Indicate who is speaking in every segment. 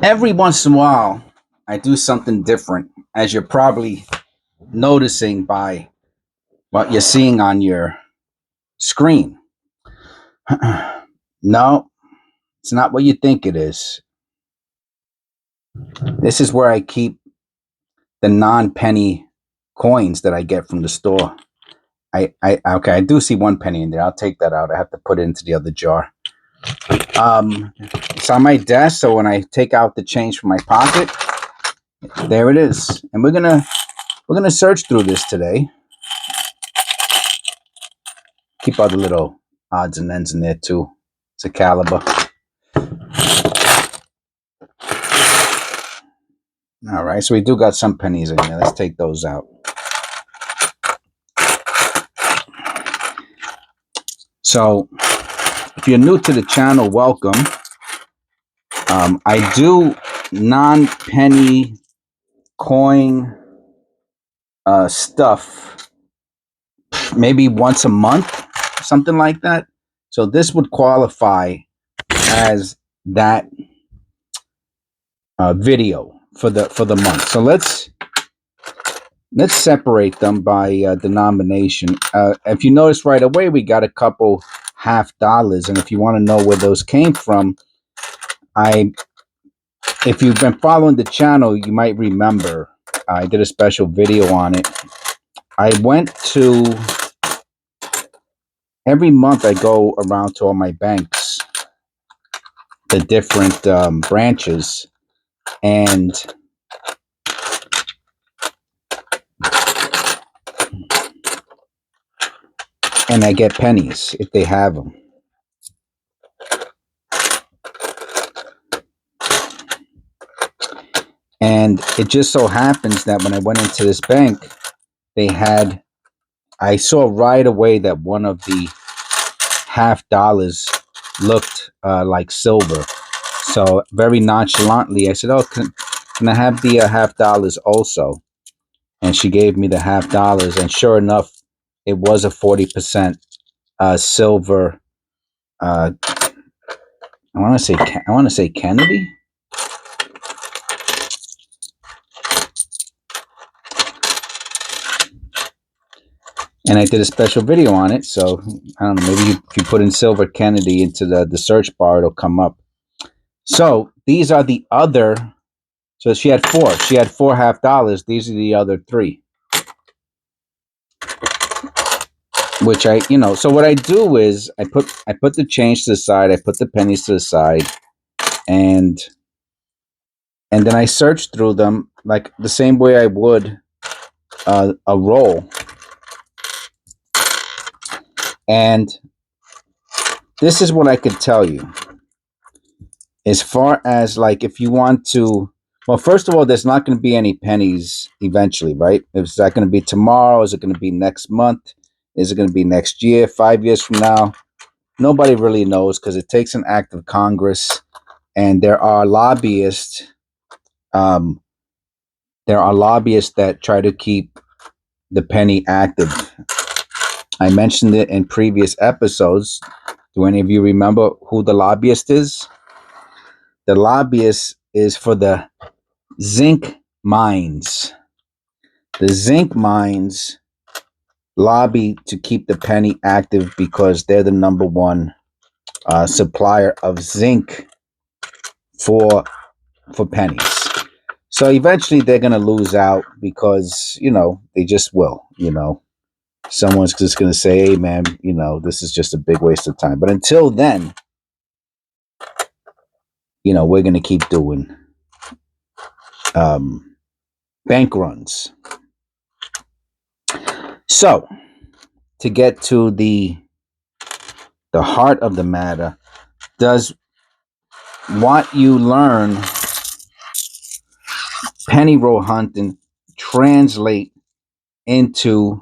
Speaker 1: Every once in a while, I do something different, as you're probably noticing by what you're seeing on your screen. No, it's not what you think it is. This is where I keep the non-penny coins that I get from the store. Okay, I do see one penny in there. I'll take that out. I have to put it into the other jar. It's on my desk, so when I take out the change from my pocket, there it is. And we're gonna search through this today. Keep all the little odds and ends in there too. It's a caliber. All right, so we do got some pennies in there. Let's take those out. So, if you're new to the channel, welcome. I do non-penny coin stuff maybe once a month, something like that. So this would qualify as that video for the month. So let's separate them by denomination. If you notice right away, we got a couple $50, and if you want to know where those came from, if you've been following the channel, you might remember I did a special video on it. I went to every month I go around to all my banks, the different branches, and I get pennies if they have them. And it just so happens that when I went into this bank, I saw right away that one of the $50 looked like silver. So very nonchalantly, I said, "Oh, can I have the $50 also?" And she gave me the $50, and sure enough, it was a 40% silver. I want to say Kennedy. And I did a special video on it, so I don't know. Maybe if you put in Silver Kennedy into the search bar, it'll come up. So these are the other. So she had four. She had four $50. These are the other three. Which so what I do is I put the change to the side. I put the pennies to the side, and then I search through them like the same way I would a roll. And this is what I could tell you. As far as like if you want to, well, first of all, there's not going to be any pennies eventually, right? Is that going to be tomorrow? Is it going to be next month? Is it going to be next year, 5 years from now? Nobody really knows because it takes an act of Congress, and there are lobbyists. There are lobbyists that try to keep the penny active. I mentioned it in previous episodes. Do any of you remember who the lobbyist is? The lobbyist is for the zinc mines. The zinc mines lobby to keep the penny active because they're the number one supplier of zinc for pennies. So eventually they're going to lose out because, they just will, Someone's just going to say, "Hey, man, this is just a big waste of time." But until then, we're going to keep doing bank runs. So, to get to the heart of the matter, does what you learn penny roll hunting translate into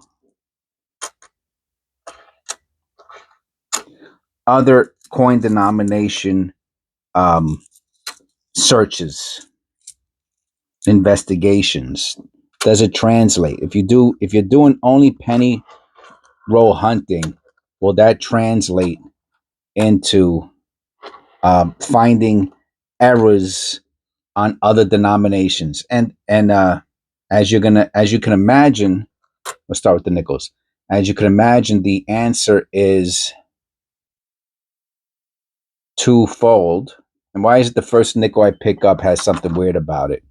Speaker 1: other coin denomination searches, investigations? Does it translate? If you're doing only penny roll hunting, will that translate into finding errors on other denominations. And as you can imagine, let's start with the nickels. As you can imagine, the answer is twofold. And why is it the first nickel I pick up has something weird about it?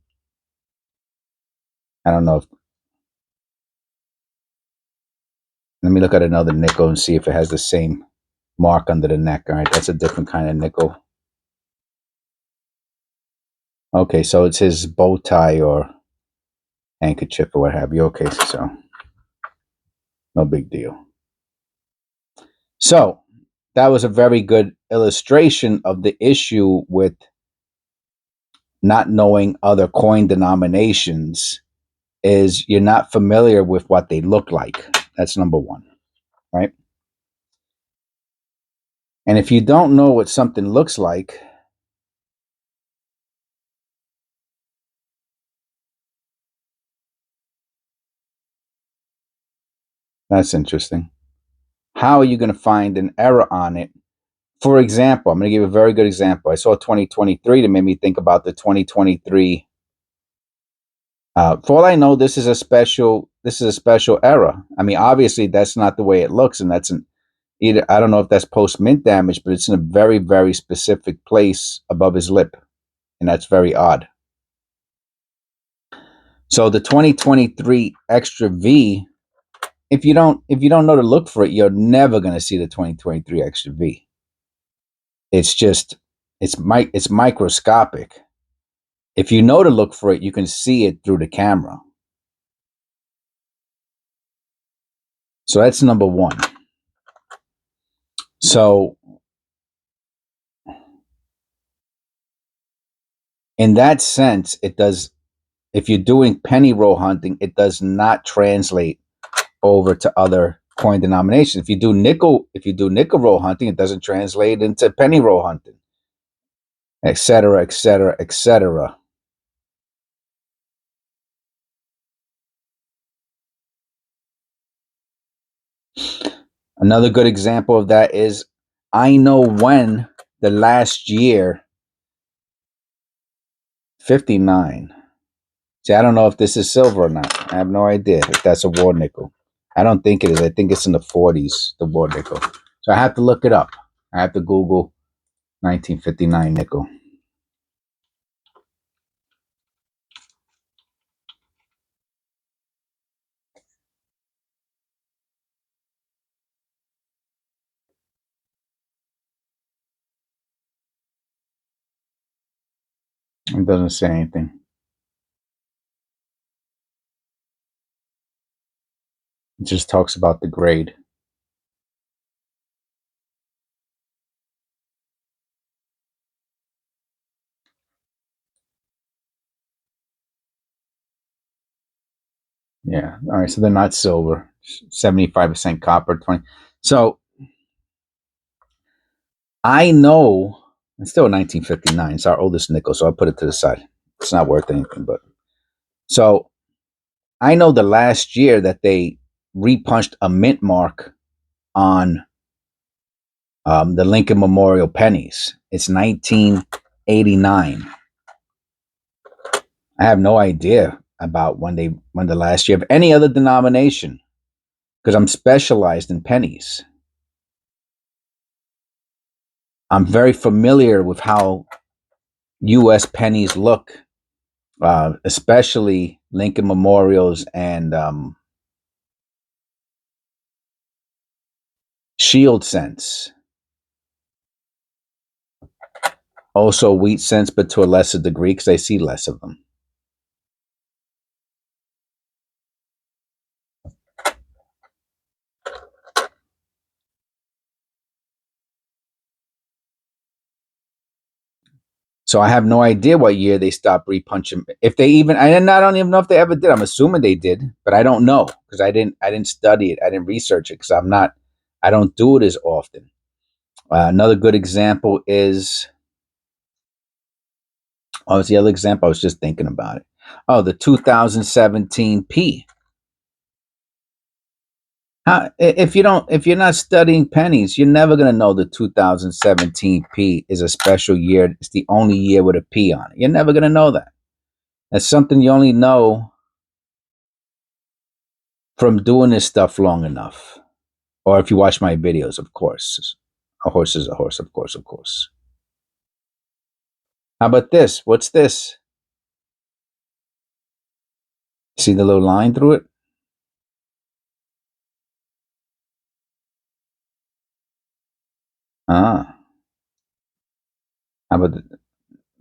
Speaker 1: I don't know. Let me look at another nickel and see if it has the same mark under the neck. All right, that's a different kind of nickel. Okay, so it's his bow tie or handkerchief or what have you. Okay, so no big deal. So that was a very good illustration of the issue with not knowing other coin denominations is you're not familiar with what they look like. That's number one, right? And if you don't know what something looks like, that's interesting. How are you going to find an error on it? For example, I'm going to give you a very good example. I saw 2023 that made me think about the 2023. For all I know, this is a special error. I mean, obviously, that's not the way it looks, and that's either I don't know if that's post mint damage, but it's in a very, very specific place above his lip, and that's very odd. So the 2023 extra V, if you don't know to look for it, you're never going to see the 2023 extra V. It's just it's microscopic. If you know to look for it, you can see it through the camera. So that's number one. So in that sense, it does. If you're doing penny roll hunting, it does not translate over to other coin denominations. If you do nickel roll hunting, it doesn't translate into penny roll hunting, etc., etc., etc. Another good example of that is I know when the last year 59. See, I don't know if this is silver or not. I have no idea if that's a war nickel. I don't think it is. I think it's in the 40s, the war nickel. So I have to look it up. I have to Google 1959 nickel. It doesn't say anything. It just talks about the grade. Yeah. All right. So they're not silver. 75% copper, 20. So I know it's still 1959. It's our oldest nickel, so I put it to the side. It's not worth anything, but so I know the last year that they repunched a mint mark on the Lincoln Memorial pennies. It's 1989. I have no idea about when the last year of any other denomination because I'm specialized in pennies. I'm very familiar with how U.S. pennies look, especially Lincoln Memorials and Shield cents. Also wheat cents, but to a lesser degree because I see less of them. So I have no idea what year they stopped repunching. If they even, I don't even know if they ever did. I'm assuming they did, but I don't know because I didn't study it. I didn't research it because I don't do it as often. Another good example is, oh, it's the other example. I was just thinking about it. Oh, the 2017 P. If you're not studying pennies, you're never gonna know the 2017 P is a special year. It's the only year with a P on it. You're never gonna know that. That's something you only know from doing this stuff long enough, or if you watch my videos, of course. A horse is a horse, of course, of course. How about this? What's this? See the little line through it? Ah, how about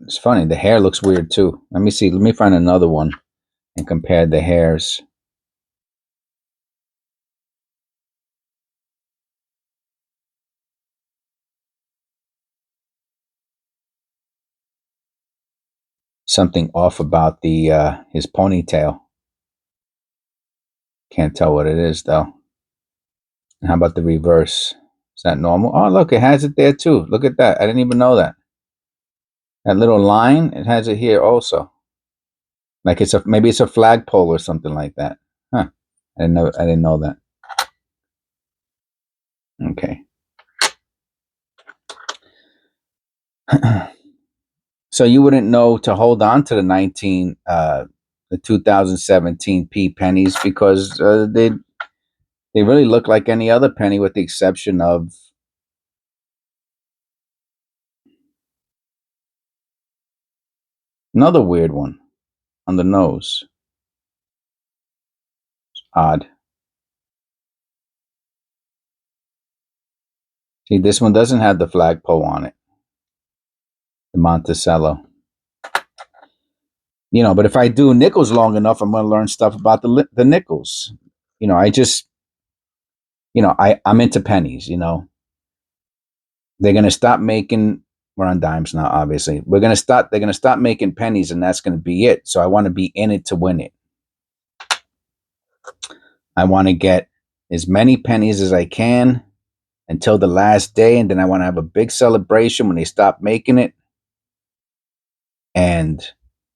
Speaker 1: it's funny. The hair looks weird too. Let me see. Let me find another one and compare the hairs. Something off about the his ponytail. Can't tell what it is though. And how about the reverse? Is that normal? Oh, look, it has it there too. Look at that. I didn't even know that. That little line, it has it here also. Like maybe it's a flagpole or something like that. Huh. I didn't know that. Okay. So you wouldn't know to hold on to the 2017 P pennies because they really look like any other penny with the exception of another weird one on the nose. Odd. See, this one doesn't have the flagpole on it. The Monticello. But if I do nickels long enough, I'm going to learn stuff about the nickels. I just, I'm into pennies. They're going to stop making. We're on dimes now, obviously. They're going to stop making pennies, and that's going to be it. So I want to be in it to win it. I want to get as many pennies as I can until the last day, and then I want to have a big celebration when they stop making it, and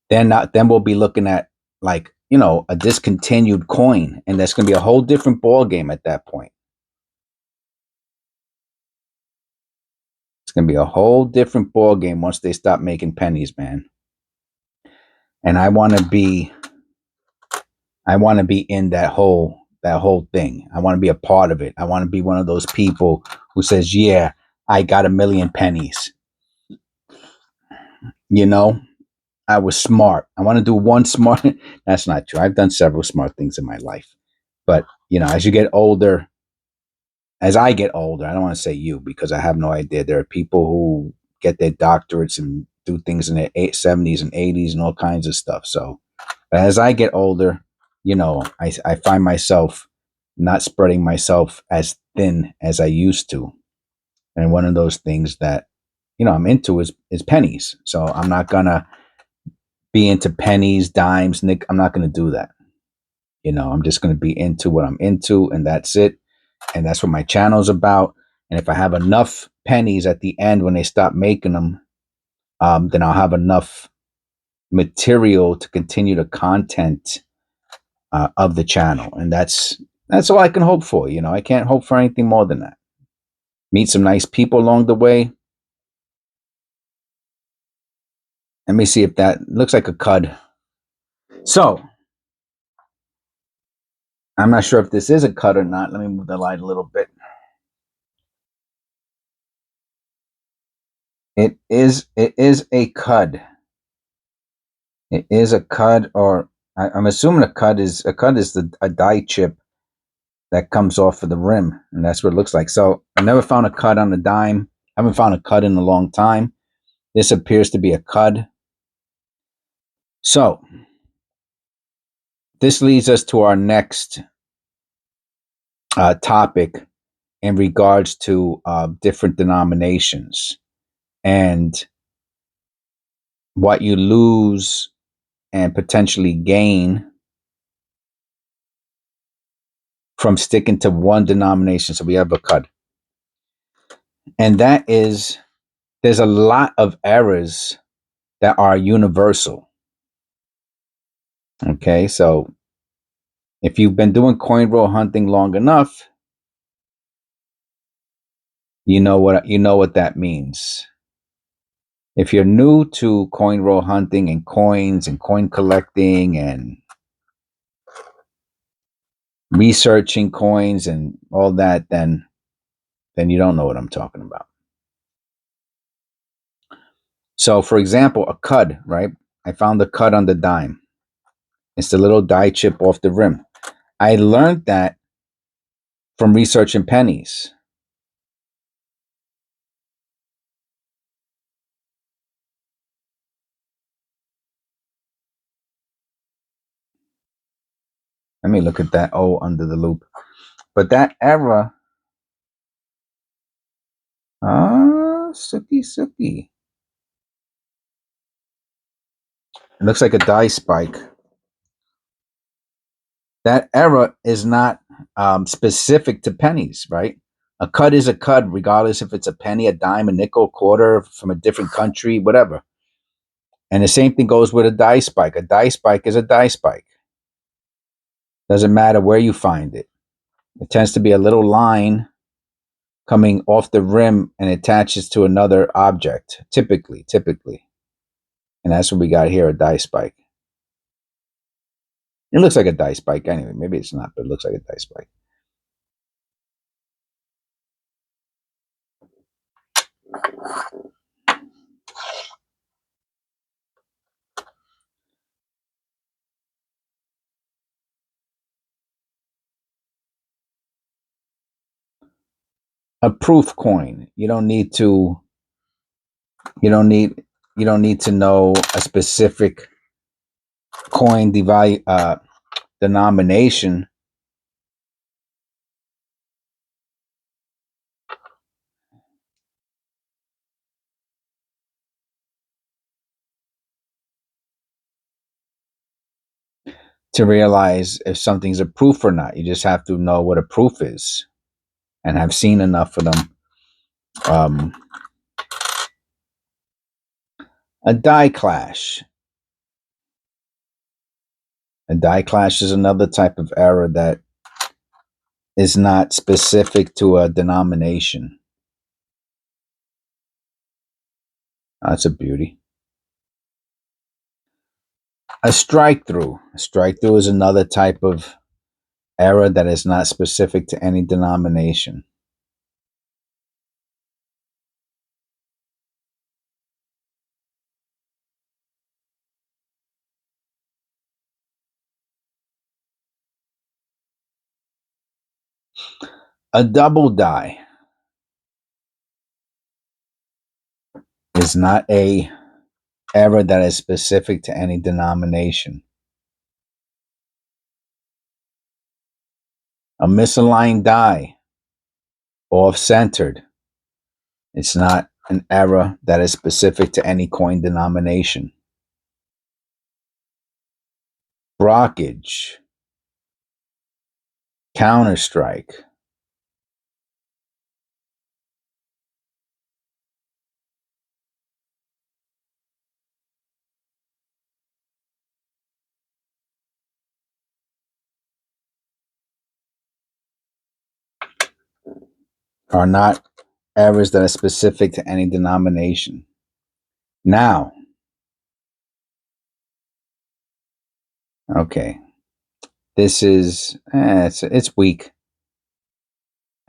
Speaker 1: then we'll be looking at like a discontinued coin, and that's going to be a whole different ball game at that point. It's going to be a whole different ball game once they stop making pennies, man. And I want to be in that whole thing. I want to be a part of it. I want to be one of those people who says, "Yeah, I got 1,000,000 pennies." I was smart. I want to do one smart. That's not true. I've done several smart things in my life. But, as I get older, I don't want to say you because I have no idea. There are people who get their doctorates and do things in their 70s and 80s and all kinds of stuff. So, but as I get older, I find myself not spreading myself as thin as I used to. And one of those things that, I'm into is pennies. So I'm not going to be into pennies, dimes, nick. I'm not going to do that. I'm just going to be into what I'm into, and that's it. And that's what my channel's about. And if I have enough pennies at the end when they stop making them, then I'll have enough material to continue the content of the channel, and that's all I can hope for. I can't hope for anything more than that. Meet some nice people along the way. Let me see if that looks like a cud. So I'm not sure if this is a cud or not. Let me move the light a little bit. It is a cud. It is a cud, or I'm assuming a cud is a die chip that comes off of the rim, and that's what it looks like. So I never found a cud on a dime. I haven't found a cud in a long time. This appears to be a cud. So this leads us to our next topic in regards to different denominations and what you lose and potentially gain from sticking to one denomination. So we have a cud. And that is, there's a lot of errors that are universal. Okay, so if you've been doing coin roll hunting long enough, You know what that means. If you're new to coin roll hunting and coins and coin collecting and researching coins and all that, then you don't know what I'm talking about. So, for example, a cud, right? I found the cud on the dime. It's the little die chip off the rim. I learned that from researching pennies. Let me look at that O under the loop. But that era, sookie, sookie. It looks like a die spike. That era is not specific to pennies, right? A cud is a cud, regardless if it's a penny, a dime, a nickel, quarter from a different country, whatever. And the same thing goes with a die spike. A die spike is a die spike. Doesn't matter where you find it. It tends to be a little line coming off the rim and attaches to another object, typically. And that's what we got here, a die spike. It looks like a die spike anyway. Maybe it's not, but it looks like a die spike. A proof coin. You don't need you don't need to know a specific coin denomination to realize if something's a proof or not. You just have to know what a proof is, and I've seen enough of them. A die clash. A die clash is another type of error that is not specific to a denomination. That's a beauty. A strike through. A strike through is another type of error that is not specific to any denomination. A double die is not a error that is specific to any denomination. A misaligned die, off-centered, it's not an error that is specific to any coin denomination. Blockage, counterstrike, are not errors that are specific to any denomination. Now, okay, this is it's weak.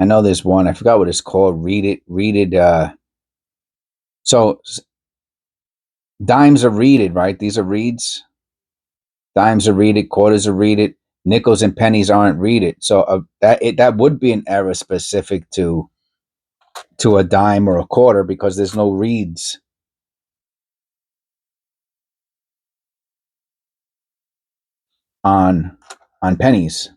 Speaker 1: I know there's one. I forgot what it's called. Read it. So dimes are reeded, right? These are reeds. Dimes are reeded. Quarters are reeded. Nickels and pennies aren't reeded. So that would be an error specific to a dime or a quarter because there's no reeds. On pennies.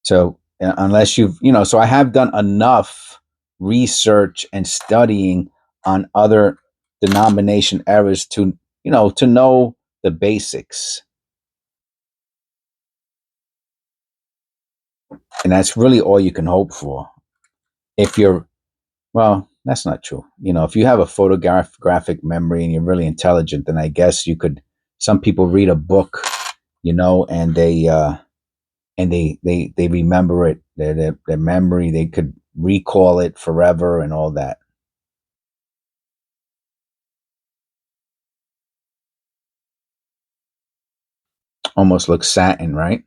Speaker 1: So unless so I have done enough research and studying on other denomination errors to know the basics. And that's really all you can hope for. If you're, well, that's not true. If you have a photographic memory and you're really intelligent, then I guess you could. Some people read a book, and they remember it their memory. They could recall it forever and all that. Almost looks satin, right?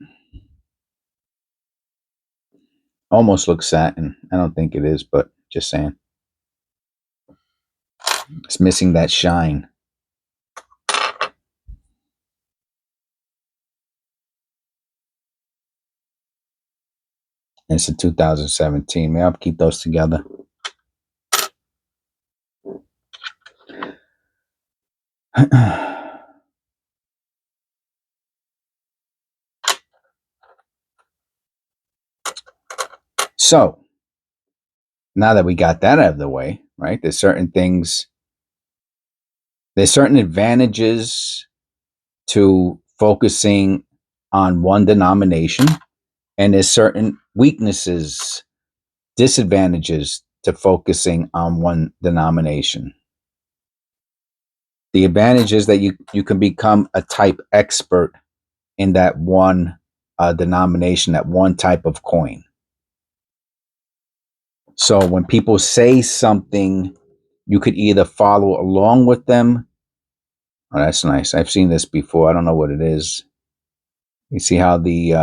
Speaker 1: Almost looks satin. I don't think it is, but just saying. It's missing that shine. And it's a 2017. Maybe I'll keep those together. So now that we got that out of the way, right? There's certain advantages to focusing on one denomination, and there's certain weaknesses, disadvantages to focusing on one denomination. The advantage is that you can become a type expert in that one denomination, that one type of coin. So when people say something, you could either follow along with them. Oh, that's nice. I've seen this before. I don't know what it is. You see how the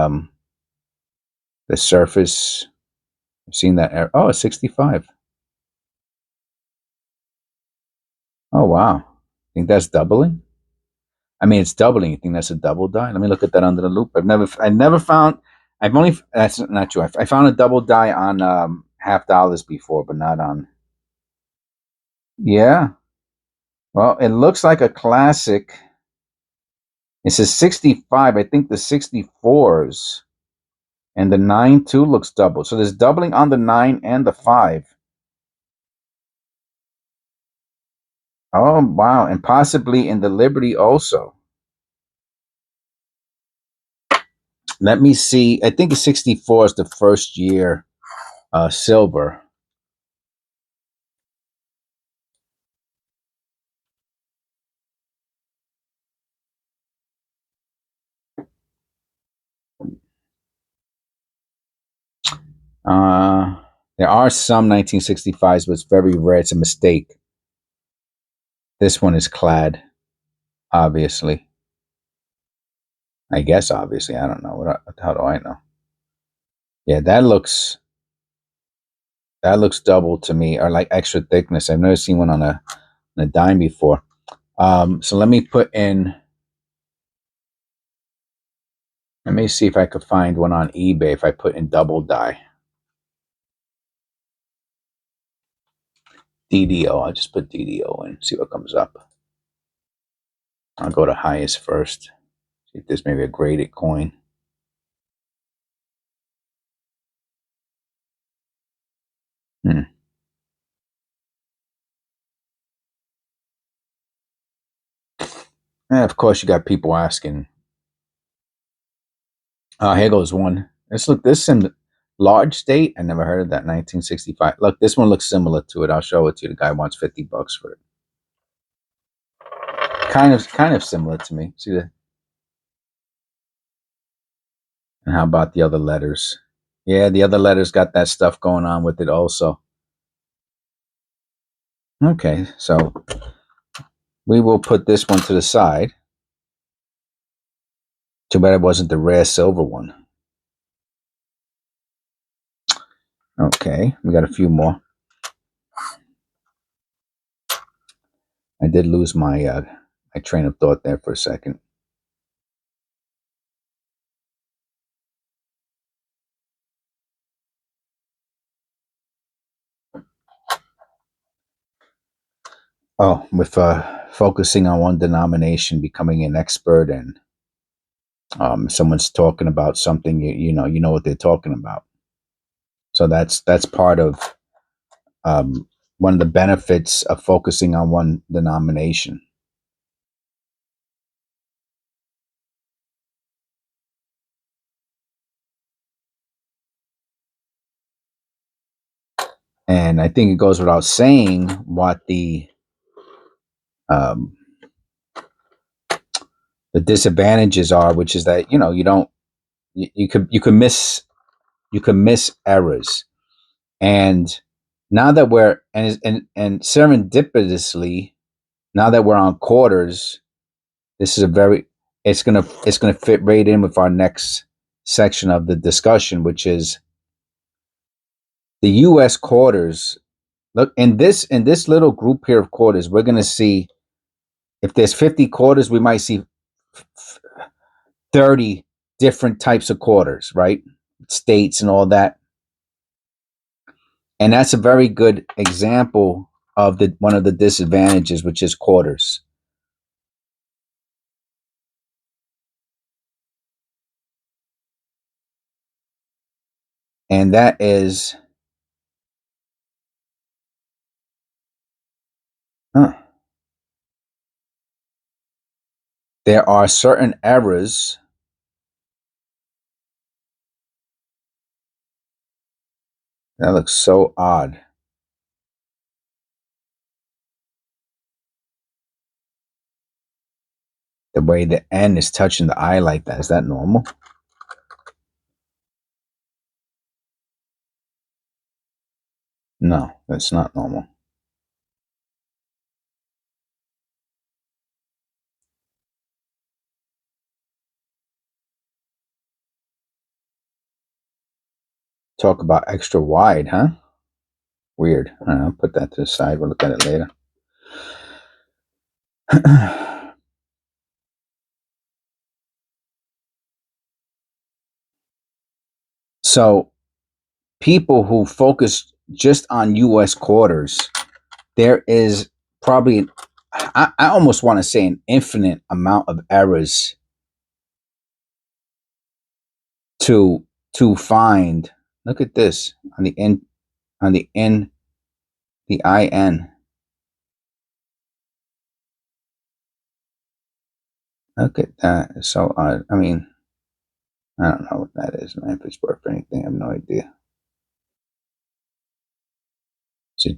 Speaker 1: surface. I've seen that. Oh, it's 65. Oh wow. Think that's doubling? I mean, it's doubling. You think that's a double die? Let me look at that under the loop. I never found. I've only. That's not true. I found a double die on $half before, but not on. Yeah. Well, it looks like a classic. It says 65. I think the 64s and the 9 too looks double. So there's doubling on the 9 and the 5. Oh wow, and possibly in the Liberty also. Let me see. I think 64 is the first year silver. Uh, there are some 1965s, but it's very rare. It's a mistake. This one is clad, obviously. I guess obviously. I don't know. How do I know? Yeah, that looks double to me, or like extra thickness. I've never seen one on a dime before. So let me put in. Let me see if I could find one on eBay if I put in double die. DDO. I'll just put DDO in, see what comes up. I'll go to highest first. See if there's maybe a graded coin. And of course, you got people asking. Here goes one. This in large state. I never heard of that. 1965. Look, this one looks similar to it. I'll show it to you. The guy wants $50 for it. Kind of similar to me. See that? And how about the other letters? Yeah, the other letters got that stuff going on with it also. Okay, so we will put this one to the side. Too bad it wasn't the rare silver one. Okay, we got a few more. I did lose my train of thought there for a second. Oh, with focusing on one denomination, becoming an expert, and someone's talking about something, you know what they're talking about. So that's part of one of the benefits of focusing on one denomination. And I think it goes without saying what um, the disadvantages are, which is that you could miss You can miss errors. And now that we're and serendipitously, now that we're on quarters, this is a very it's gonna fit right in with our next section of the discussion, which is the U.S. quarters. Look, in this little group here of quarters, we're gonna see if there's 50 quarters, we might see 30 different types of quarters, right? States and all that. And that's a very good example of the one of the disadvantages, which is quarters. And that is there are certain errors that look so odd. The way the N is touching the I like that. Is that normal? No, that's not normal. Talk about extra wide, huh? Weird. I don't know, I'll put that to the side. We'll look at it later. So people who focus just on U.S. quarters, there is probably, I almost want to say, an infinite amount of errors to find. Look at this on the N, the IN. Look at that. So I mean, I don't know what that is, man. If it's worth anything, I have no idea. Is it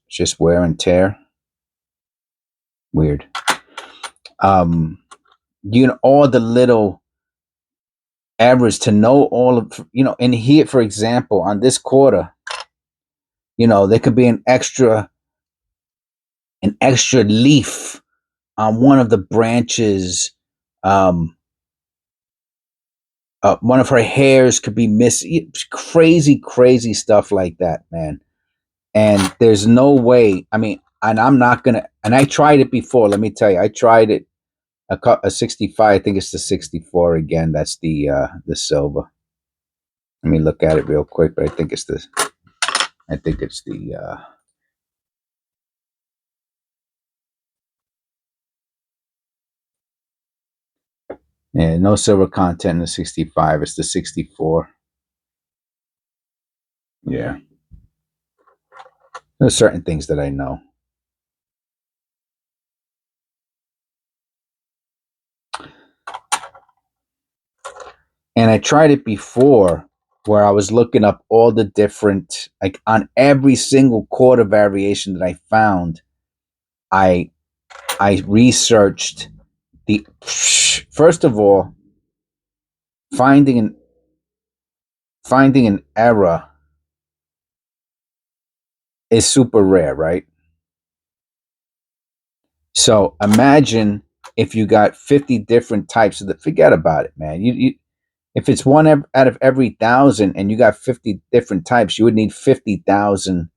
Speaker 1: just wear and tear? Weird. All the little errors to know all of, in here, for example, on this quarter, there could be an extra leaf on one of the branches. One of her hairs could be missing. Crazy, crazy stuff like that, man. And there's no way. I mean, and I'm not gonna. And I tried it before. Let me tell you, I tried it. A 65. I think it's the 64 again. That's the silver. Let me look at it real quick, but I think it's the. I think it's the. Yeah, no silver content in the 65. It's the 64. Yeah, there's certain things that I know. And I tried it before where I was looking up all the different, like on every single quarter variation that I found, I researched the first of all, finding an error is super rare, right? So imagine if you got 50 different types of the, forget about it, man. You if it's one out of every 1,000 and you got 50 different types, you would need 50,000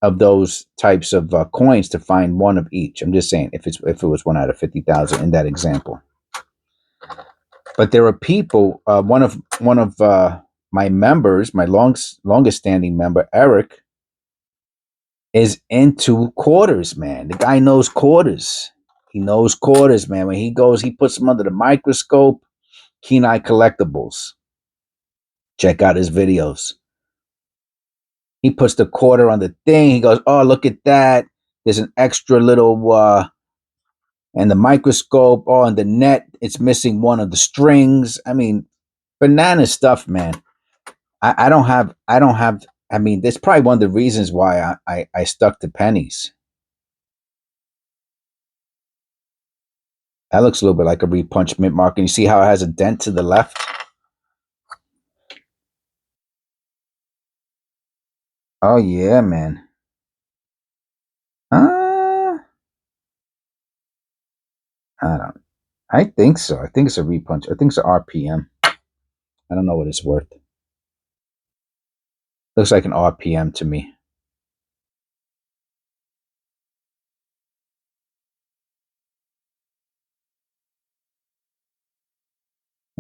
Speaker 1: of those types of coins to find one of each. I'm just saying if it was one out of 50,000 in that example. But there are people. One of my members, my longest standing member, Eric, is into quarters, man. The guy knows quarters. He knows quarters, man. When he goes, he puts them under the microscope. Keen Eye Collectibles. Check out his videos. He puts the quarter on the thing. He goes, "Oh, look at that. There's an extra little and the microscope. Oh, and the net, it's missing one of the strings." I mean, banana stuff, man. I don't have. I mean, that's probably one of the reasons why I stuck to pennies. That looks a little bit like a repunch mint mark. And you see how it has a dent to the left? Oh yeah, man. Uh, I don't. I think so. I think it's a repunch. I think it's a RPM. I don't know what it's worth. Looks like an RPM to me.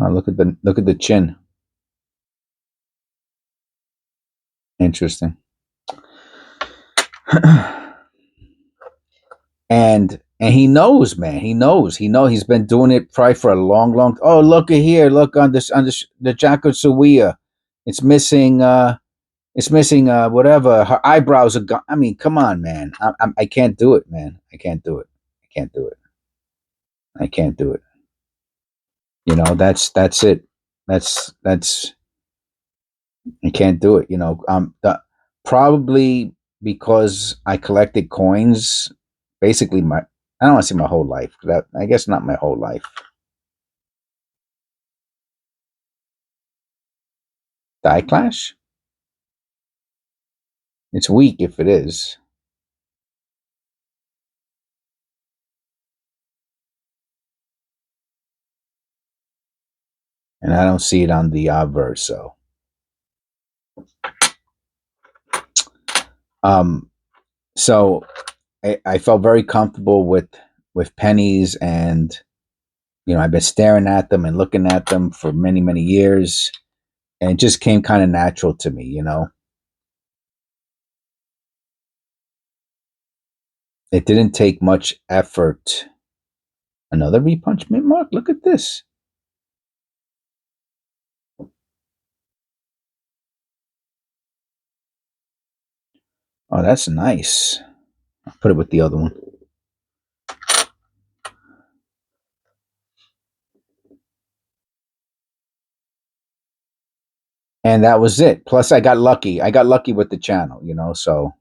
Speaker 1: Oh, look at the chin. Interesting. And he knows, man. He knows. He know he's been doing it probably for a long, long. Oh, look at here. Look on this on the Jaco Suia. It's missing. It's missing. Whatever. Her eyebrows are gone. I mean, come on, man. I can't do it, man. I can't do it. I can't do it. I can't do it. You know, that's it. That's I can't do it. You know, probably because I collected coins. Basically, my I don't want to say my whole life. That I guess not my whole life. Die Clash. It's weak if it is, and I don't see it on the obverse. So, um, so I felt very comfortable with pennies, and you know I've been staring at them and looking at them for many years, and it just came kind of natural to me. You know, it didn't take much effort. Another repunch mint mark. Look at this. Oh, that's nice. I'll put it with the other one. And that was it. Plus, I got lucky. I got lucky with the channel. You know, so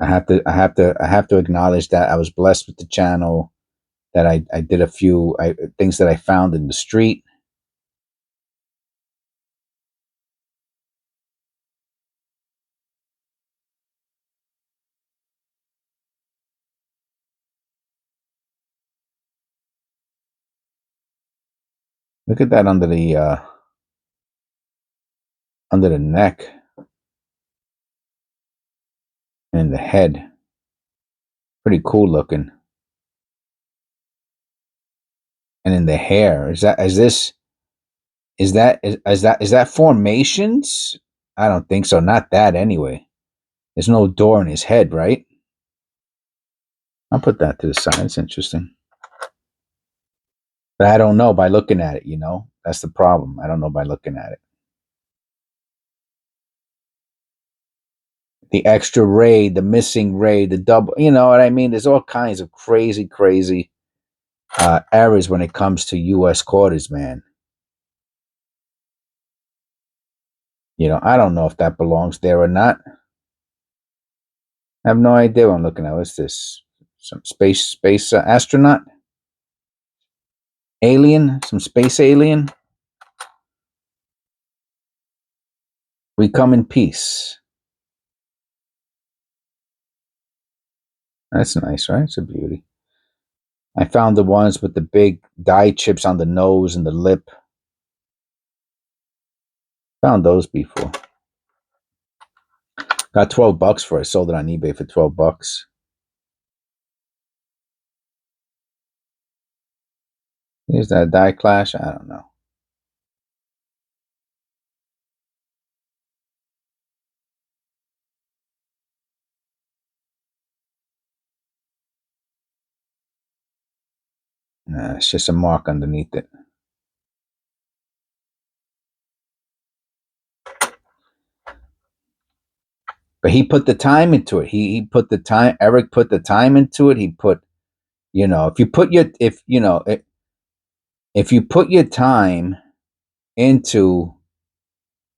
Speaker 1: I have to acknowledge that I was blessed with the channel. That I did a few things that I found in the street. Look at that under the neck and the head. Pretty cool looking. And in the hair, is that formations? I don't think so. Not that anyway. There's no door in his head, right? I'll put that to the side. It's interesting. But I don't know by looking at it, you know? That's the problem. I don't know by looking at it. The extra ray, the missing ray, the double, you know what I mean? There's all kinds of crazy errors when it comes to US quarters, man. You know, I don't know if that belongs there or not. I have no idea what I'm looking at. What's this? Some space astronaut? Alien? Some space alien? We come in peace. That's nice, right? It's a beauty. I found the ones with the big dye chips on the nose and the lip. Found those before. Got $12 for it. Sold it on eBay for $12. Is that a die clash? I don't know. Nah, it's just a mark underneath it. But he put the time into it. He put the time. Eric put the time into it. He put, you know, if you put your if you put your time into,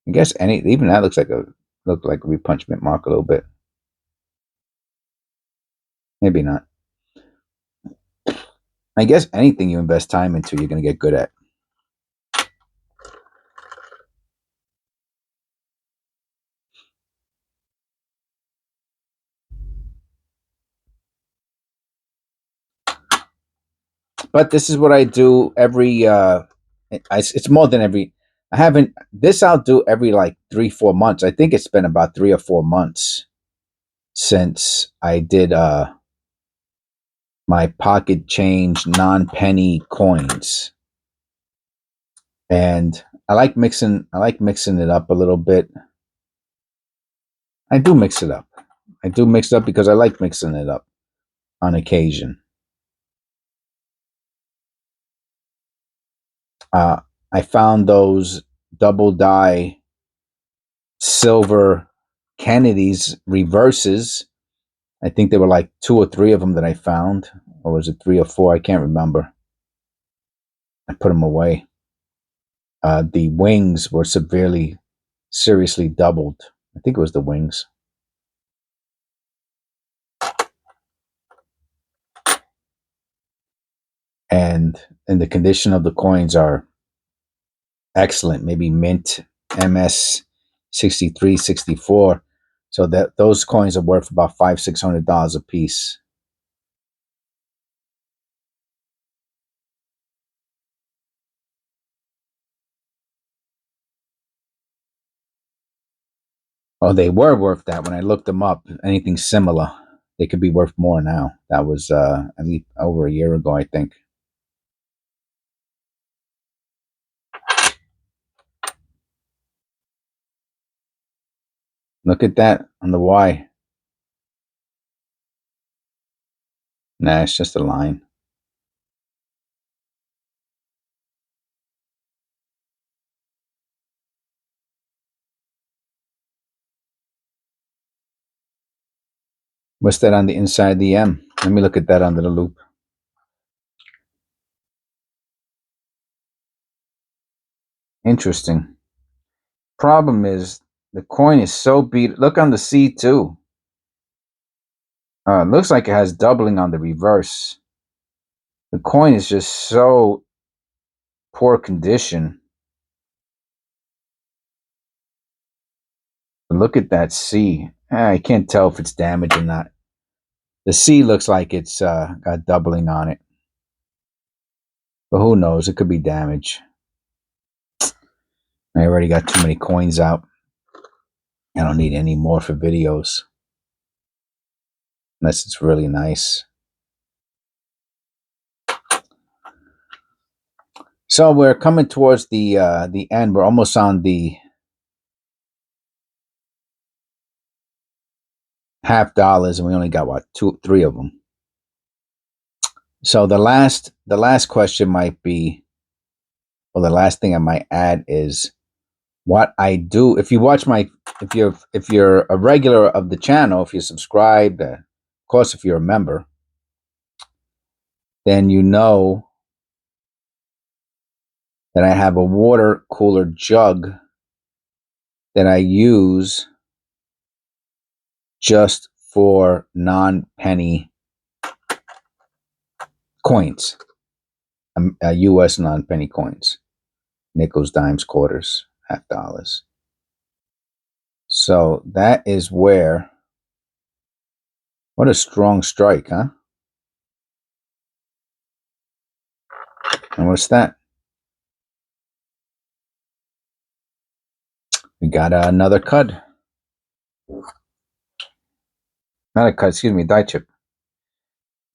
Speaker 1: I guess any even that look like a repunchment mark a little bit. Maybe not. I guess anything you invest time into, you're gonna get good at. But this is what I do every. It's more than every. I haven't this. I'll do every like 3-4 months. I think it's been about 3 or 4 months since I did my pocket change non-penny coins, and I like mixing. I like mixing it up a little bit. I do mix it up. I do mix it up because I like mixing it up on occasion. Uh, I found those double die silver Kennedy's reverses. I think there were like 2 or 3 of them that I found, or was it 3 or 4? I can't remember. I put them away. The wings were seriously doubled. I think it was the wings. And the condition of the coins are excellent. Maybe mint MS 63, 64. So that those coins are worth about $500-600 a piece. Oh, they were worth that when I looked them up. Anything similar, they could be worth more now. That was at least over a year ago, I think. Look at that on the Y. Nah, it's just a line. What's that on the inside of the M? Let me look at that under the loop. Interesting. Problem is the coin is so beat. Look on the C too. It looks like it has doubling on the reverse. The coin is just so poor condition. But look at that C. I can't tell if it's damaged or not. The C looks like it's got doubling on it. But who knows? It could be damage. I already got too many coins out. I don't need any more for videos. Unless it's really nice. So we're coming towards the end. We're almost on the $50, and we only got what 3 of them. So the last question might be, or the last thing I might add is what I do. If you watch my, if you're a regular of the channel, if you're subscribed, of course, if you're a member, then you know that I have a water cooler jug that I use just for non-penny coins, U.S. non-penny coins, nickels, dimes, quarters, $50. So that is where. What a strong strike, huh? And what's that? We got another cud. Not a cud, excuse me, die chip.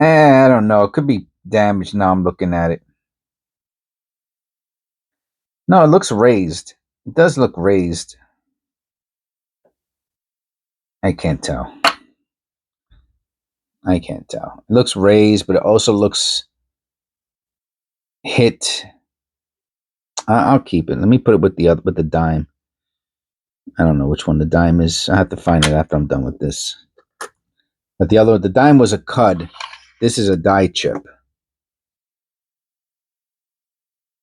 Speaker 1: I don't know. It could be damaged now I'm looking at it. No, it looks raised. It does look raised. I can't tell. I can't tell. It looks raised, but it also looks hit. I'll keep it. Let me put it with the dime. I don't know which one the dime is. I have to find it after I'm done with this. But the dime was a cud. This is a die chip,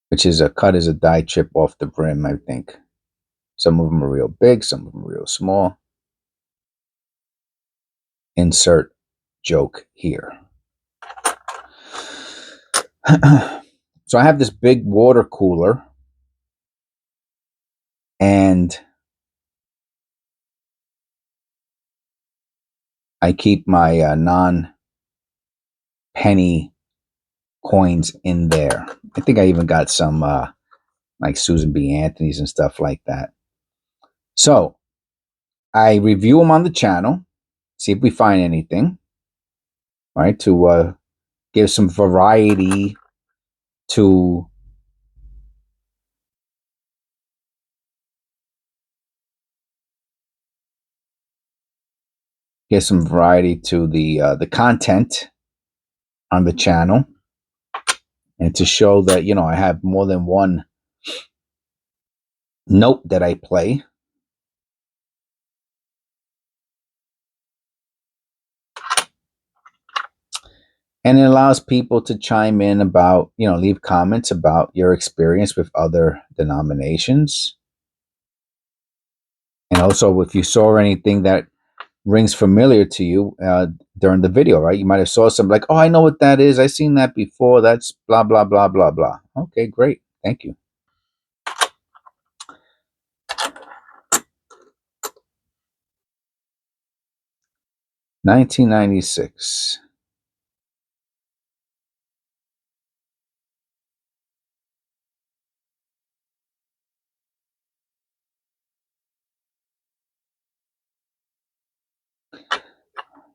Speaker 1: which is a cud is a die chip off the brim, I think. Some of them are real big, some of them are real small. Insert joke here. So I have this big water cooler, and I keep my non-penny coins in there. I think I even got some like Susan B. Anthony's and stuff like that. So I review them on the channel, see if we find anything, right? To give some variety to the content on the channel, and to show that, you know, I have more than one note that I play. And it allows people to chime in about, you know, leave comments about your experience with other denominations. And also, if you saw anything that rings familiar to you during the video, right? You might have saw something like, oh, I know what that is. I've seen that before. That's blah, blah, blah, blah, blah. Okay, great. Thank you. $19.96.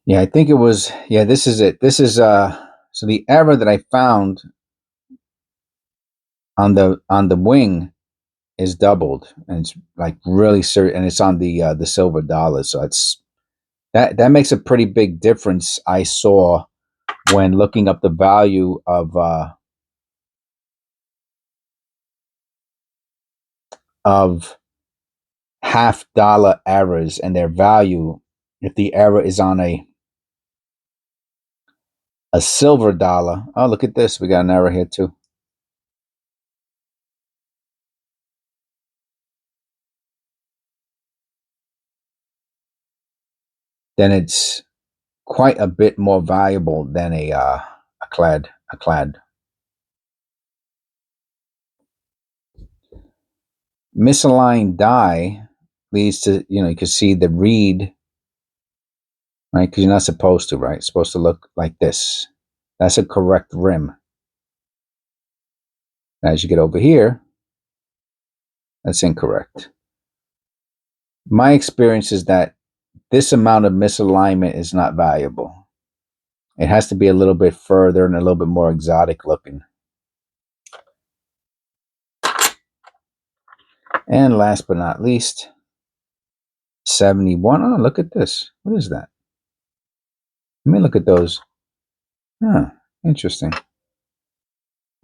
Speaker 1: Yeah, I think it was, yeah, this is it. This is so the error that I found on the wing is doubled, and it's like really certain, and it's on the silver dollar. So it's that makes a pretty big difference. I saw when looking up the value of half-dollar errors and their value. If the error is on a silver dollar, oh, look at this, we got an error here too. Then it's quite a bit more valuable than a clad. Misaligned die leads to, you know, you can see the read, right? Because you're not supposed to, right? It's supposed to look like this. That's a correct rim. As you get over here, that's incorrect. My experience is that this amount of misalignment is not valuable. It has to be a little bit further and a little bit more exotic looking. And last but not least, 71. Oh, look at this. What is that? Let me look at those. Huh, interesting.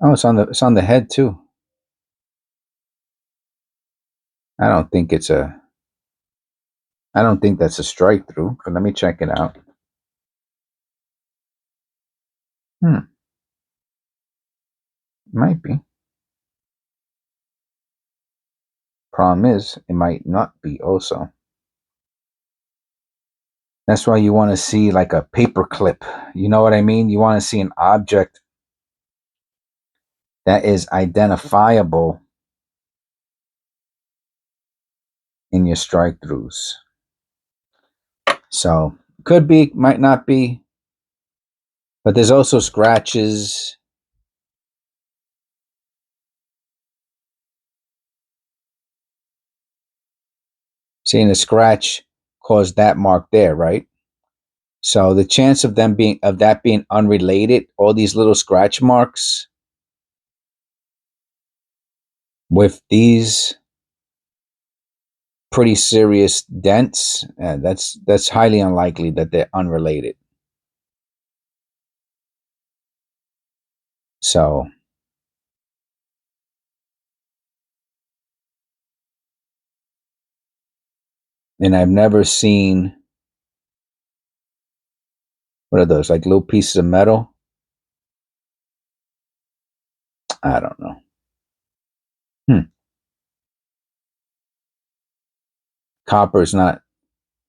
Speaker 1: Oh, it's on the head too. I don't think that's a strike through, but let me check it out. Might be. Problem is, it might not be also. That's why you want to see like a paper clip. You know what I mean? You want to see an object that is identifiable in your strike throughs. So could be, might not be, but there's also scratches. Seeing a scratch caused that mark there, right? So the chance of that being unrelated, all these little scratch marks with these pretty serious dents, that's highly unlikely that they're unrelated. So and I've never seen, what are those, like little pieces of metal? I don't know. Copper is not,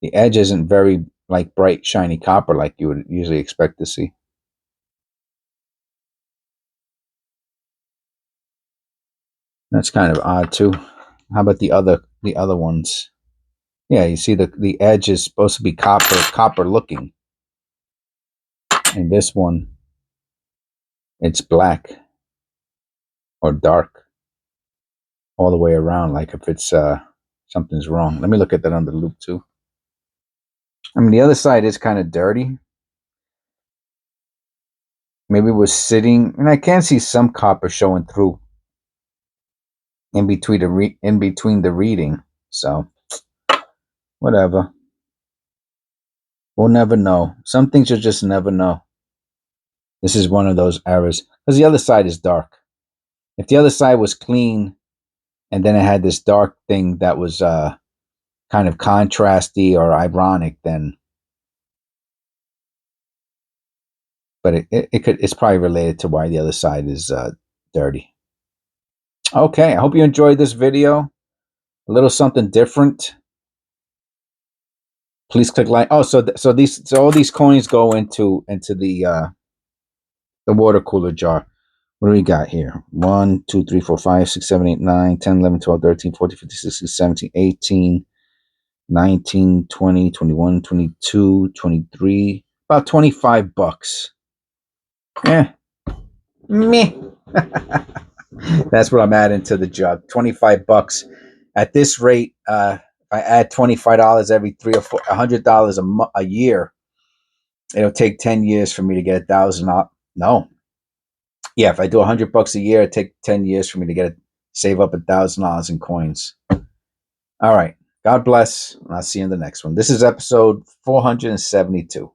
Speaker 1: the edge isn't very like bright shiny copper like you would usually expect to see. That's kind of odd too. How about the other ones? Yeah, you see the edge is supposed to be copper looking, and this one It's black or dark all the way around, like if it's something's wrong. Let me look at that under the loop too. I mean, the other side is kind of dirty. Maybe it was sitting, and I can see some copper showing through in between the reading. So whatever. We'll never know. Some things you'll just never know. This is one of those errors because the other side is dark. If the other side was clean and then it had this dark thing that was kind of contrasty or ironic, then, but it's probably related to why the other side is dirty. Okay, I hope you enjoyed this video. A little something different. Please click like. Oh, so all these coins go into the water cooler jar. What do we got here? 1, 2, 3, 4, 5, 6, 7, 8, 9, 10, 11, 12, 13, 14, 15, 16, 17, 18, 19, 20, 21, 22, 23, about 25 bucks. Yeah. Meh. That's what I'm adding to the jug. 25 bucks. At this rate, if I add $25 every 3 or 4, $100 a year, it'll take 10 years for me to get 1,000 up. No. Yeah, if I do $100 a year, it take 10 years for me to save up $1,000 in coins. All right. God bless. And I'll see you in the next one. This is episode 472.